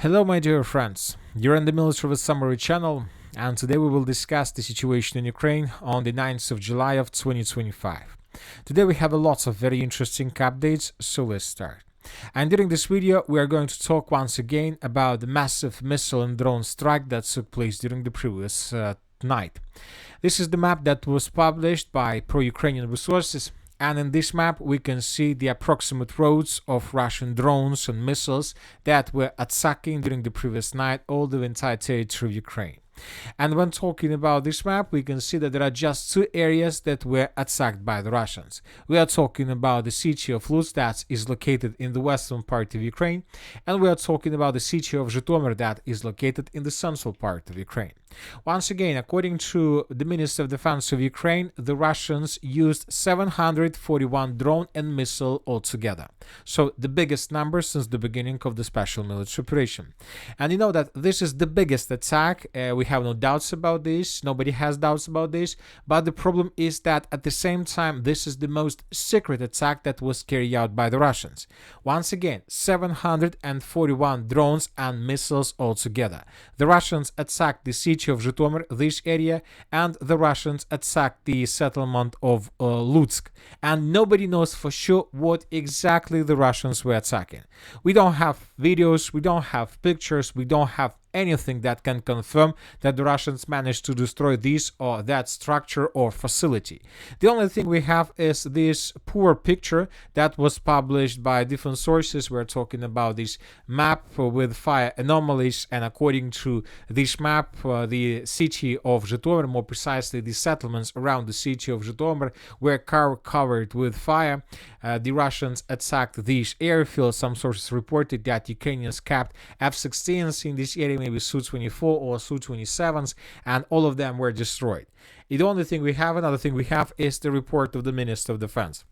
Hello my dear friends, you're in the Military Summary channel, and today we will discuss the situation in Ukraine on the 9th of July of 2025. Today we have a lot of very interesting updates, so let's start. And during this video we are going to talk once again about the massive missile and drone strike that took place during the previous night. This is the map that was published by pro-Ukrainian resources. And in this map, we can see the approximate routes of Russian drones and missiles that were attacking during the previous night all the entire territory of Ukraine. And when talking about this map, we can see that there are just two areas that were attacked by the Russians. We are talking about the city of Lutsk that is located in the western part of Ukraine, and we are talking about the city of Zhytomyr that is located in the central part of Ukraine. Once again, according to the Minister of Defense of Ukraine, the Russians used 741 drone and missile altogether. So the biggest number since the beginning of the special military operation. And you know that this is the biggest attack. We have no doubts about this. Nobody has doubts about this. But the problem is that at the same time, this is the most secret attack that was carried out by the Russians. Once again, 741 drones and missiles altogether. The Russians attacked the city of Zhytomyr, this area, and the Russians attacked the settlement of Lutsk. And nobody knows for sure what exactly the Russians were attacking. We don't have videos, we don't have pictures, we don't have anything that can confirm that the Russians managed to destroy this or that structure or facility. The only thing we have is this poor picture that was published by different sources. We're talking about this map with fire anomalies, and according to this map, the city of Zhytomyr, more precisely the settlements around the city of Zhytomyr, were covered with fire. The Russians attacked these airfields. Some sources reported that Ukrainians capped F-16s in this area, maybe Su-24 or Su-27s, and all of them were destroyed. The only thing we have, another thing we have, is the report of the Minister of Defense.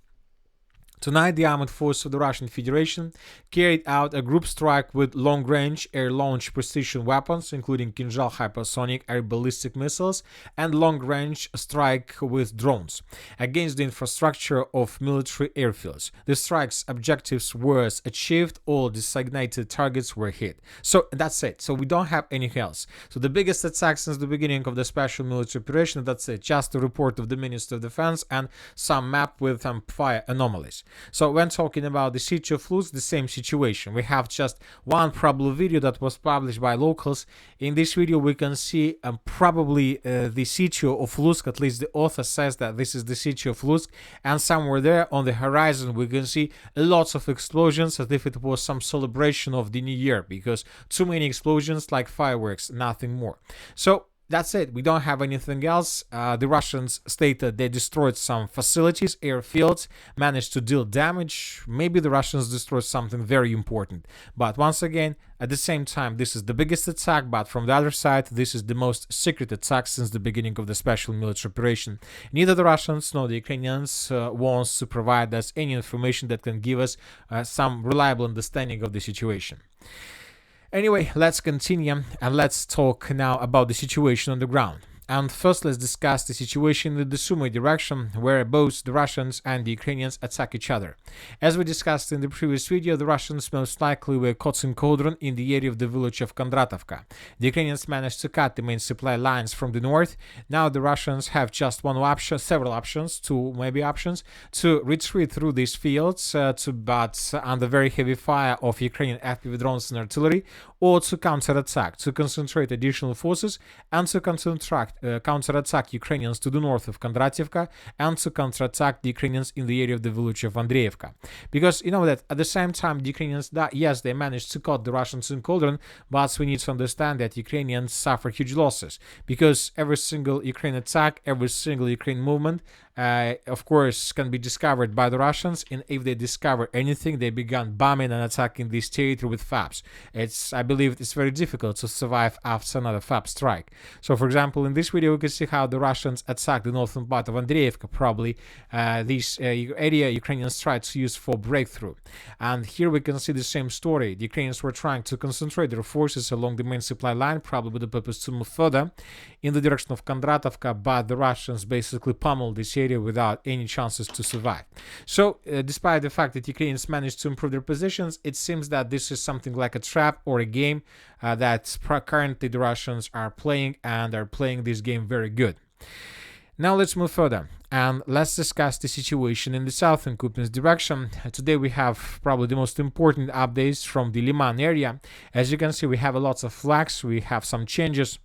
Tonight, the armed forces of the Russian Federation carried out a group strike with long-range air-launched precision weapons, including Kinzhal hypersonic air ballistic missiles, and long-range strike with drones against the infrastructure of military airfields. The strike's objectives were achieved, all designated targets were hit. So that's it. So we don't have anything else. So the biggest attack since the beginning of the special military operation, that's it. Just a report of the Minister of Defense and some map with some fire anomalies. So when talking about the city of Lutsk, the same situation. We have just one probable video that was published by locals. In this video we can see probably the city of Lutsk, at least the author says that this is the city of Lutsk, and somewhere there on the horizon we can see lots of explosions as if it was some celebration of the new year, because too many explosions like fireworks, nothing more. So that's it. We don't have anything else. The Russians stated they destroyed some facilities, airfields, managed to deal damage. Maybe the Russians destroyed something very important. But once again, at the same time, this is the biggest attack, but from the other side, this is the most secret attack since the beginning of the special military operation. Neither the Russians nor the Ukrainians want to provide us any information that can give us some reliable understanding of the situation. Anyway, let's continue and let's talk now about the situation on the ground. And first, let's discuss the situation in the Sumy direction, where both the Russians and the Ukrainians attack each other. As we discussed in the previous video, the Russians most likely were caught in cauldron in the area of the village of Kondratovka. The Ukrainians managed to cut the main supply lines from the north. Now the Russians have just one option, several options, two maybe options, to retreat through these fields, but under very heavy fire of Ukrainian FPV drones and artillery, or to counterattack, to concentrate additional forces and to counterattack Ukrainians to the north of Kondratovka and to counterattack the Ukrainians in the area of the village of Andreevka. Because you know that at the same time the Ukrainians, yes, they managed to cut the Russians in cauldron, but we need to understand that Ukrainians suffer huge losses, because every single Ukraine attack, every single Ukraine movement, of course, can be discovered by the Russians, and if they discover anything, they began bombing and attacking this territory with FABs. I believe it's very difficult to survive after another FAB strike. So, for example, in this video, we can see how the Russians attacked the northern part of Andreevka, probably this area Ukrainians tried to use for breakthrough. And here we can see the same story. The Ukrainians were trying to concentrate their forces along the main supply line, probably with the purpose to move further in the direction of Kondratovka, but the Russians basically pummeled this area area without any chances to survive. So, despite the fact that Ukrainians managed to improve their positions, it seems that this is something like a trap or a game that currently the Russians are playing, and are playing this game very good. Now let's move further and let's discuss the situation in the southern Kupiansk direction. Today we have probably the most important updates from the Leman area. As you can see, we have a lot of flags, we have some changes.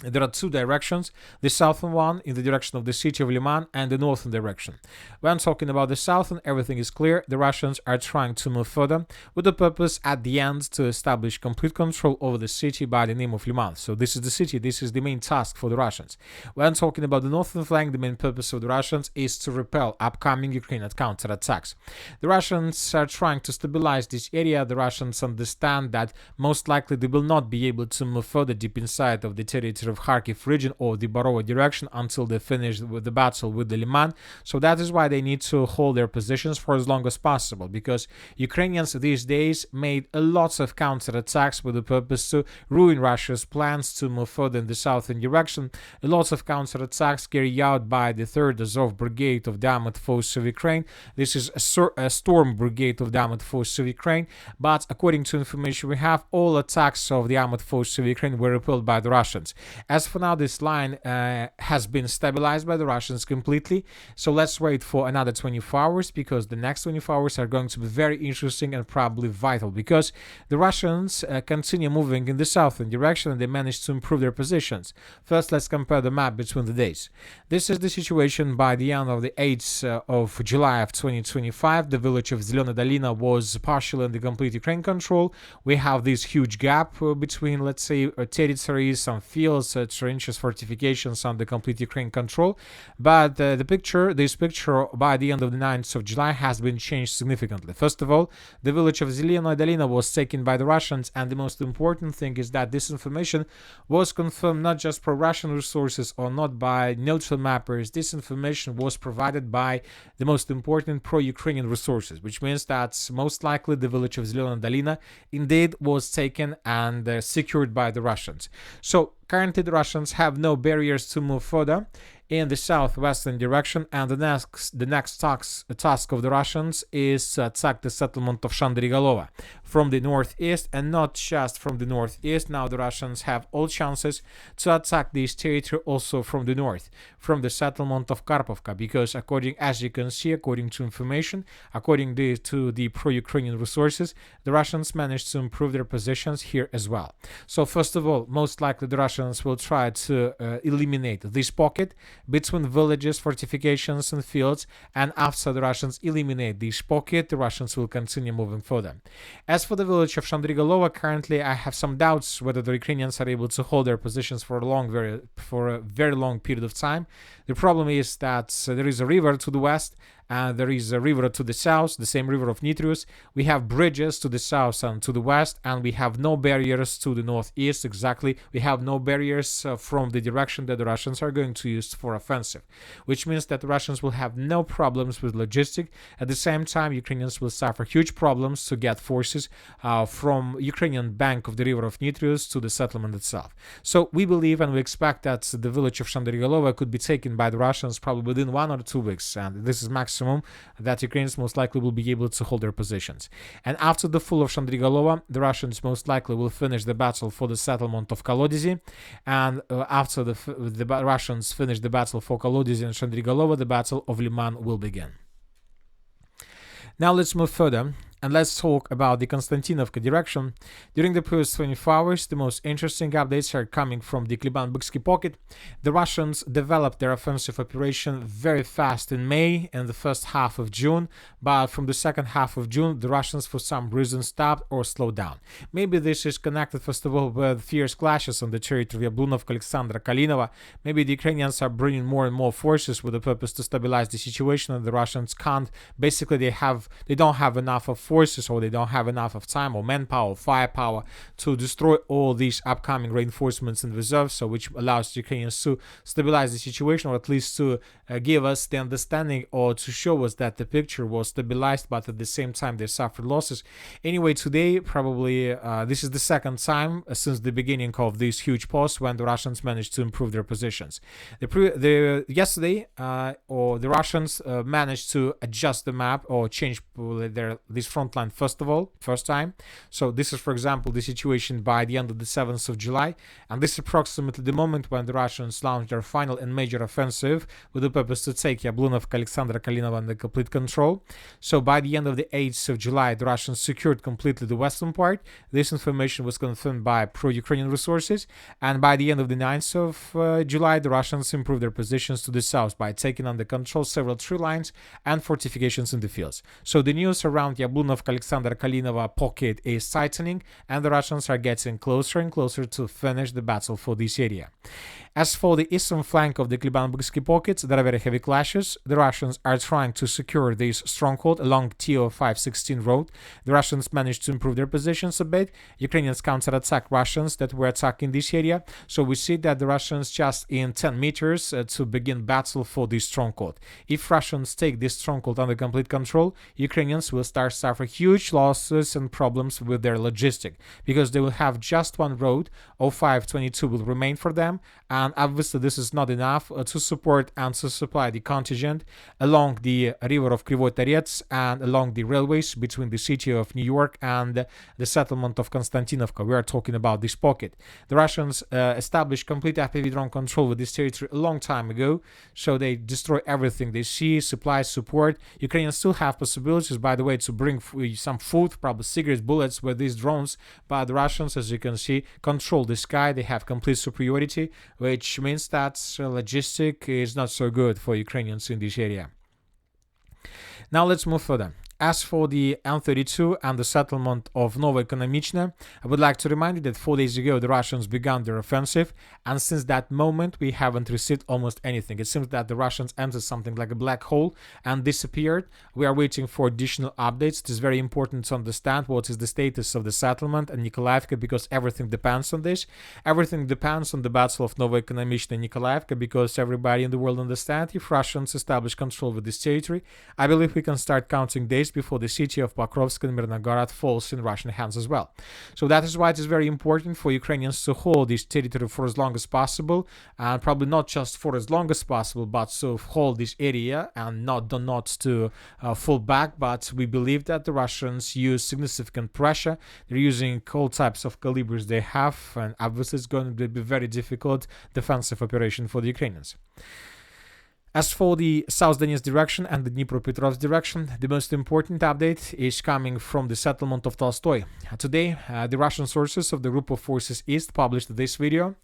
There are two directions, the southern one in the direction of the city of Lyman and the northern direction. When talking about the southern, everything is clear. The Russians are trying to move further with the purpose at the end to establish complete control over the city by the name of Lyman. So this is the city, this is the main task for the Russians. When talking about the northern flank, the main purpose of the Russians is to repel upcoming Ukrainian counterattacks. The Russians are trying to stabilize this area. The Russians understand that most likely they will not be able to move further deep inside of the territory of Kharkiv region or the Zaporozhye direction until they finish with the battle with the Leman. So that is why they need to hold their positions for as long as possible, because Ukrainians these days made a lot of counterattacks with the purpose to ruin Russia's plans to move further in the southern direction. A lot of counterattacks carried out by the 3rd Azov Brigade of the Armored Forces of Ukraine. This is a Storm Brigade of the Armored Forces of Ukraine, but according to information we have, all attacks of the Armored Forces of Ukraine were repelled by the Russians. As for now, this line has been stabilized by the Russians completely. So let's wait for another 24 hours, because the next 24 hours are going to be very interesting and probably vital, because the Russians continue moving in the southern direction and they managed to improve their positions. First, let's compare the map between the days. This is the situation by the end of the 8th of July of 2025. The village of Zelena Dolina was partially in the complete Ukraine control. We have this huge gap between, let's say, territories, some fields, trenches, fortifications under complete Ukraine control. But this picture by the end of the 9th of July has been changed significantly. First of all, the village of Zelena Dolina was taken by the Russians, and the most important thing is that this information was confirmed not just for Russian resources or not by neutral mappers. This information was provided by the most important pro-Ukrainian resources, which means that most likely the village of Zelena Dolina indeed was taken and secured by the Russians. So currently, the Russians have no barriers to move further in the southwestern direction, and the next task of the Russians is to attack the settlement of Shandrigolova from the northeast, and not just from the northeast. Now the Russians have all chances to attack this territory also from the north, from the settlement of Karpovka, because as you can see, according to information, according to the pro-Ukrainian resources, the Russians managed to improve their positions here as well. So first of all, most likely the Russians will try to eliminate this pocket between villages, fortifications and fields, and after the Russians eliminate this pocket, the Russians will continue moving further. As for the village of Shandrigolova, currently I have some doubts whether the Ukrainians are able to hold their positions for a very long period of time. The problem is that there is a river to the west, and there is a river to the south, the same river of Nitrius. We have bridges to the south and to the west, and we have no barriers to the northeast. Exactly, we have no barriers from the direction that the Russians are going to use for offensive, which means that the Russians will have no problems with logistics. At the same time, Ukrainians will suffer huge problems to get forces from Ukrainian bank of the river of Nitrius to the settlement itself. So we believe and we expect that the village of Shandrigolova could be taken by the Russians probably within 1 or 2 weeks, and this is maximum that Ukrainians most likely will be able to hold their positions. And after the fall of Shandrigolova, the Russians most likely will finish the battle for the settlement of Kolodzy, and after the Russians finish the battle for Kolodzy and Shandrigolova, the battle of Lyman will begin. Now let's move further and let's talk about the Constantinovka direction. During the previous 24 hours, the most interesting updates are coming from the Kliban-Byksky pocket. The Russians developed their offensive operation very fast in May and the first half of June, but from the second half of June, the Russians for some reason stopped or slowed down. Maybe this is connected, first of all, with fierce clashes on the territory of Yablunovka, Alexandra, Kalinova. Maybe the Ukrainians are bringing more and more forces with the purpose to stabilize the situation, and the Russians can't. Basically, they don't have enough of forces, or they don't have enough of time or manpower or firepower to destroy all these upcoming reinforcements and reserves, so which allows the Ukrainians to stabilize the situation, or at least to give us the understanding or to show us that the picture was stabilized, but at the same time they suffered losses. Anyway, today probably this is the second time since the beginning of this huge pause when the Russians managed to improve their positions. Yesterday, the Russians managed to adjust the map or change this front line first time. So this is, for example, the situation by the end of the 7th of July, and this is approximately the moment when the Russians launched their final and major offensive with the purpose to take Yablunovka, Alexandra Kalinova under complete control. So by the end of the 8th of July, the Russians secured completely the western part. This information was confirmed by pro-Ukrainian resources, and by the end of the 9th of July, the Russians improved their positions to the south by taking under control several tree lines and fortifications in the fields. So the news around Yablunovka, Alexandra Kalinova pocket is tightening, and the Russians are getting closer and closer to finish the battle for this area. As for the eastern flank of the Klebanburgsky pockets, there are very heavy clashes. The Russians are trying to secure this stronghold along TO 516 road. The Russians managed to improve their positions a bit. Ukrainians counterattack Russians that were attacking this area. So we see that the Russians just in 10 meters to begin battle for this stronghold. If Russians take this stronghold under complete control, Ukrainians will start suffering huge losses and problems with their logistic, because they will have just one road. 0522 will remain for them, and obviously this is not enough to support and to supply the contingent along the river of Krivoy Tarets and along the railways between the city of New York and the settlement of Constantinovka. We are talking about this pocket. The Russians established complete FPV drone control with this territory a long time ago, so they destroy everything they see, supply, support. Ukrainians still have possibilities, by the way, to bring some food, probably cigarettes, bullets with these drones, but the Russians, as you can see, control the sky. They have complete superiority, which means that logistic is not so good for Ukrainians in this area. Now let's move further. As for the M32 and the settlement of Novoekonomichne, I would like to remind you that 4 days ago the Russians began their offensive, and since that moment we haven't received almost anything. It seems that the Russians entered something like a black hole and disappeared. We are waiting for additional updates. It is very important to understand what is the status of the settlement and Nikolaevka, because everything depends on this. Everything depends on the battle of Novoekonomichne and Nikolaevka, because everybody in the world understands if Russians establish control with this territory, I believe we can start counting days before the city of Pokrovsk and Mirnogorod falls in Russian hands as well. So that is why it is very important for Ukrainians to hold this territory for as long as possible, and probably not just for as long as possible, but to hold this area and not to fall back. But we believe that the Russians use significant pressure. They're using all types of calibers they have, and obviously it's going to be a very difficult defensive operation for the Ukrainians. As for the South Donetsk direction and the Dnipropetrovsk direction, the most important update is coming from the settlement of Taltoy. Today, the Russian sources of the Group of Forces East published this video,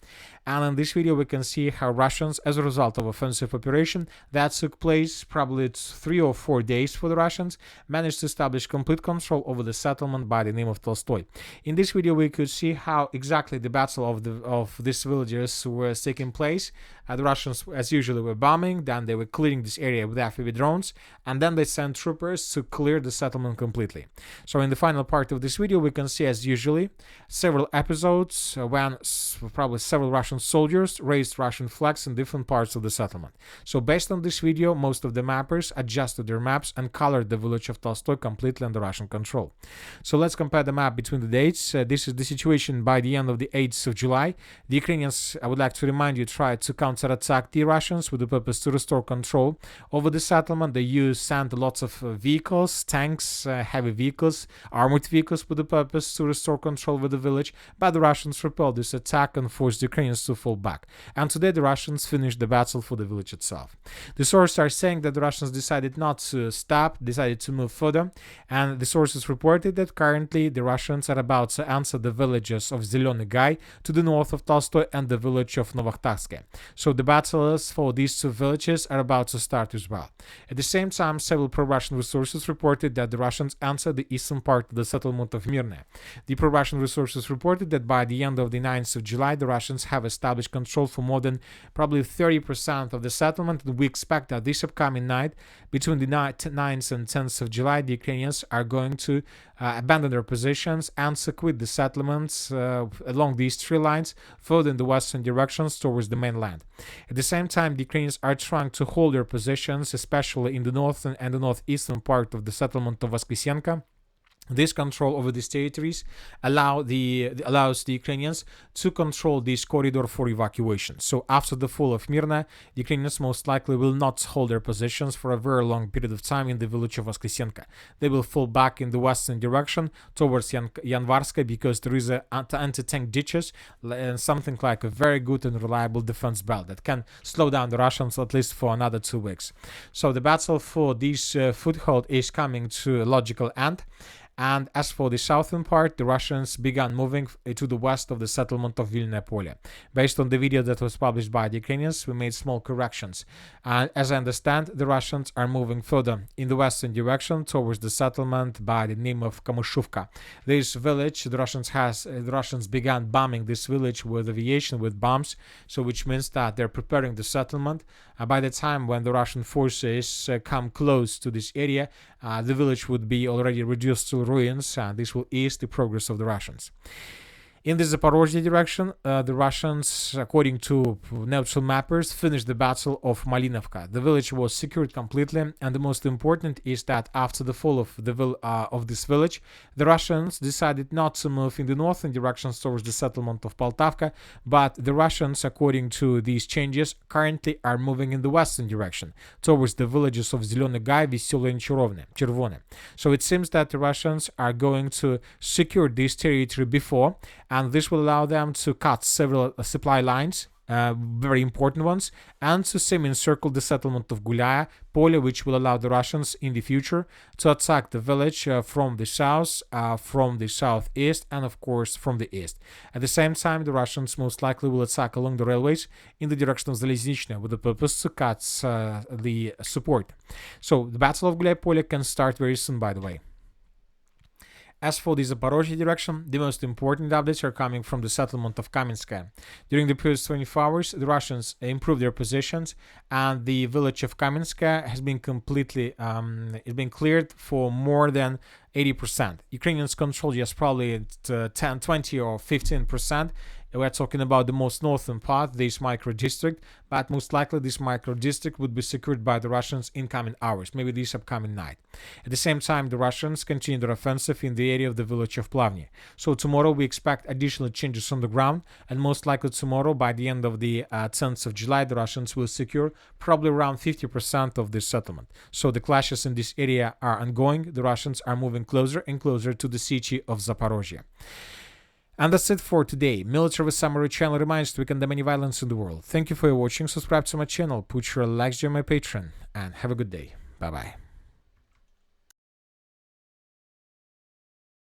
and in this video we can see how Russians, as a result of offensive operation that took place probably 3 or 4 days for the Russians, managed to establish complete control over the settlement by the name of Taltoy. In this video we could see how exactly the battle of these villages was taking place. The Russians, as usually, were bombing, then they were clearing this area with FPV drones, and then they sent troopers to clear the settlement completely. So in the final part of this video we can see, as usually, several episodes when probably several Russian soldiers raised Russian flags in different parts of the settlement. So based on this video, most of the mappers adjusted their maps and colored the village of Taltoy completely under Russian control. So let's compare the map between the dates. This is the situation by the end of the 8th of July. The Ukrainians, I would like to remind you, tried to counterattack the Russians with the purpose to restore control over the settlement. They sent lots of vehicles, tanks, heavy vehicles, armored vehicles with the purpose to restore control over the village, but the Russians repelled this attack and forced the Ukrainians to fall back. And today the Russians finished the battle for the village itself. The sources are saying that the Russians decided not to stop, decided to move further, and the sources reported that currently the Russians are about to answer the villages of Zeleny Gai to the north of Taltoy and the village of Novokhtarske. So the battles for these two villages ditches are about to start as well. At the same time, several pro-Russian resources reported that the Russians entered the eastern part of the settlement of Mirne. The pro-Russian resources reported that by the end of the 9th of July, the Russians have established control for more than probably 30% of the settlement, and we expect that this upcoming night, between the 9th and 10th of July, the Ukrainians are going to abandon their positions and secure the settlements along these three lines further in the western directions towards the mainland. At the same time, the Ukrainians are trying to hold their positions, especially in the northern and the northeastern part of the settlement of Voskresenka. This control over these territories allows the Ukrainians to control this corridor for evacuation. So after the fall of Mirna, the Ukrainians most likely will not hold their positions for a very long period of time in the village of Voskresenka. They will fall back in the western direction towards Yanvarska because there is anti-tank ditches and something like a very good and reliable defense belt that can slow down the Russians at least for another 2 weeks. So the battle for this foothold is coming to a logical end. And as for the southern part, the Russians began moving to the west of the settlement of Vilna Pole. Based on the video that was published by the Ukrainians, we made small corrections. And as I understand, the Russians are moving further in the western direction towards the settlement by the name of Kamyshuvka. This village, the Russians began bombing this village with aviation, with bombs, so which means that they're preparing the settlement. By the time when the Russian forces come close to this area, the village would be already reduced to ruins, and this will ease the progress of the Russians. In the Zaporozhye direction, the Russians, according to neutral mappers, finished the battle of Malinovka. The village was secured completely, and the most important is that after the fall of this village, the Russians decided not to move in the northern directions towards the settlement of Poltavka, but the Russians, according to these changes, currently are moving in the western direction towards the villages of Zeleny Gai, Veselo, and Chervone. So it seems that the Russians are going to secure this territory before, and this will allow them to cut several supply lines, very important ones, and to semi-encircle the settlement of Gulaya Pole, which will allow the Russians in the future to attack the village from the south, from the southeast, and of course from the east. At the same time, the Russians most likely will attack along the railways in the direction of Zaleznichne with the purpose to cut the support. So the Battle of Gulaya Pole can start very soon, by the way. As for the Zaporozhye direction, the most important updates are coming from the settlement of Kamenskaya. During the previous 24 hours, the Russians improved their positions, and the village of Kamenskaya has been completely cleared for more than 80%. Ukrainians control just probably at 10, 20 or 15%. We're talking about the most northern part, this micro-district, but most likely this micro-district would be secured by the Russians in coming hours, maybe this upcoming night. At the same time, the Russians continue their offensive in the area of the village of Plavny. So tomorrow we expect additional changes on the ground, and most likely tomorrow, by the end of the 10th of July, the Russians will secure probably around 50% of this settlement. So the clashes in this area are ongoing. The Russians are moving closer and closer to the city of Zaporozhye. And that's it for today. Military Summary channel reminds you we condemn any violence in the world. Thank you for watching. Subscribe to my channel, put your likes on my Patreon, and have a good day. Bye bye.